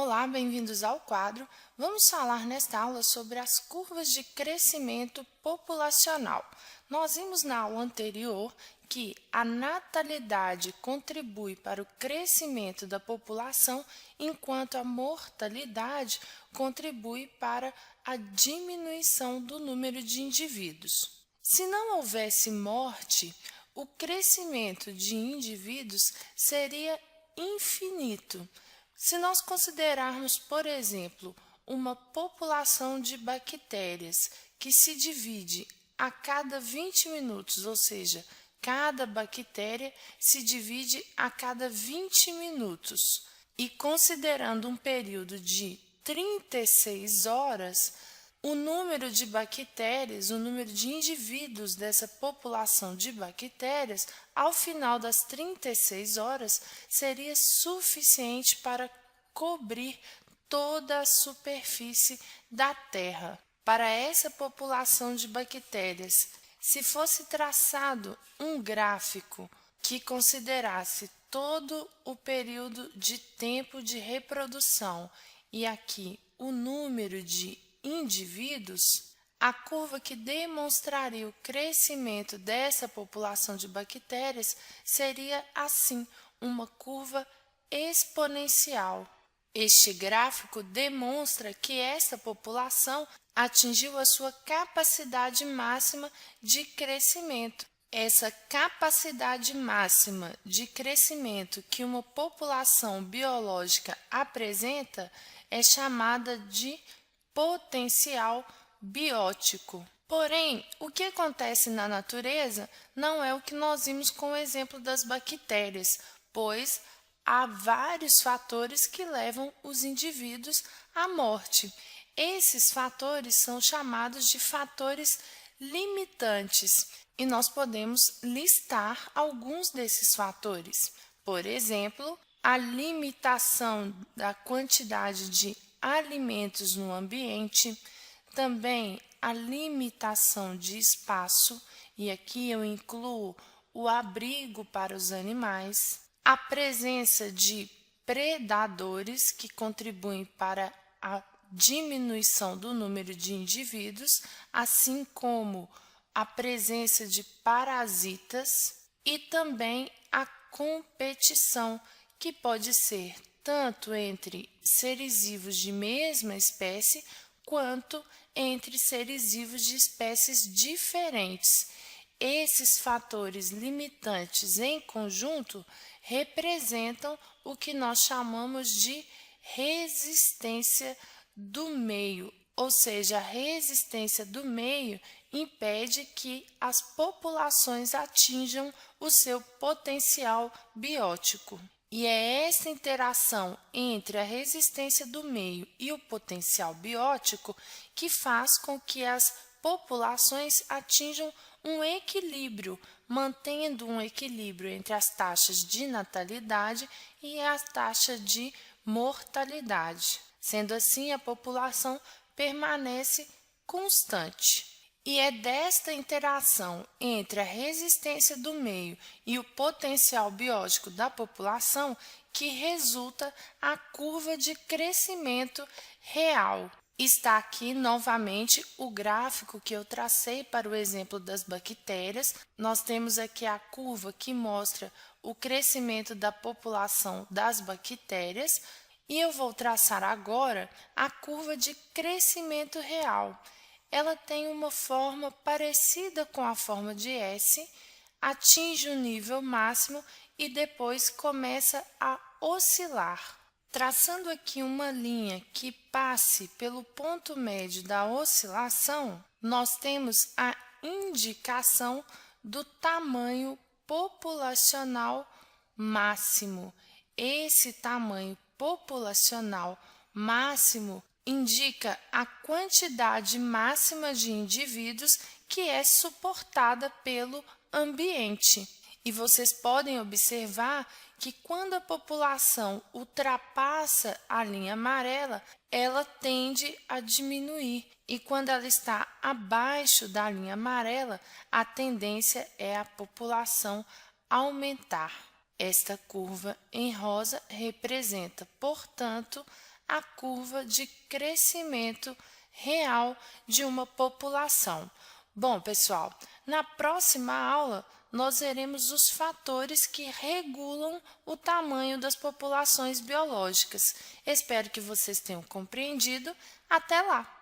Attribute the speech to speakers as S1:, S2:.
S1: Olá, bem-vindos ao quadro. Vamos falar nesta aula sobre as curvas de crescimento populacional. Nós vimos na aula anterior que a natalidade contribui para o crescimento da população, enquanto a mortalidade contribui para a diminuição do número de indivíduos. Se não houvesse morte, o crescimento de indivíduos seria infinito. Se nós considerarmos, por exemplo, uma população de bactérias que se divide a cada 20 minutos, ou seja, cada bactéria se divide a cada 20 minutos, e considerando um período de 36 horas, o número de bactérias, o número de indivíduos dessa população de bactérias, ao final das 36 horas, seria suficiente para cobrir toda a superfície da Terra. Para essa população de bactérias, se fosse traçado um gráfico que considerasse todo o período de tempo de reprodução e aqui o número de indivíduos, a curva que demonstraria o crescimento dessa população de bactérias seria assim, uma curva exponencial. Este gráfico demonstra que esta população atingiu a sua capacidade máxima de crescimento. Essa capacidade máxima de crescimento que uma população biológica apresenta é chamada de potencial biótico. Porém, o que acontece na natureza não é o que nós vimos com o exemplo das bactérias, pois há vários fatores que levam os indivíduos à morte. Esses fatores são chamados de fatores limitantes e nós podemos listar alguns desses fatores. Por exemplo, a limitação da quantidade de alimentos no ambiente, também a limitação de espaço, e aqui eu incluo o abrigo para os animais, a presença de predadores que contribuem para a diminuição do número de indivíduos, assim como a presença de parasitas e também a competição, que pode ser tanto entre seres vivos de mesma espécie, quanto entre seres vivos de espécies diferentes. Esses fatores limitantes em conjunto representam o que nós chamamos de resistência do meio, ou seja, a resistência do meio impede que as populações atinjam o seu potencial biótico. E é essa interação entre a resistência do meio e o potencial biótico que faz com que as populações atinjam um equilíbrio, mantendo um equilíbrio entre as taxas de natalidade e a taxa de mortalidade. Sendo assim, a população permanece constante. E é desta interação entre a resistência do meio e o potencial biótico da população que resulta a curva de crescimento real. Está aqui novamente o gráfico que eu tracei para o exemplo das bactérias. Nós temos aqui a curva que mostra o crescimento da população das bactérias e eu vou traçar agora a curva de crescimento real. Ela tem uma forma parecida com a forma de S, atinge o nível máximo e depois começa a oscilar. Traçando aqui uma linha que passe pelo ponto médio da oscilação, nós temos a indicação do tamanho populacional máximo. Esse tamanho populacional máximo indica a quantidade máxima de indivíduos que é suportada pelo ambiente. E vocês podem observar que quando a população ultrapassa a linha amarela, ela tende a diminuir. E quando ela está abaixo da linha amarela, a tendência é a população aumentar. Esta curva em rosa representa, portanto, a curva de crescimento real de uma população. Bom, pessoal, na próxima aula nós veremos os fatores que regulam o tamanho das populações biológicas. Espero que vocês tenham compreendido. Até lá!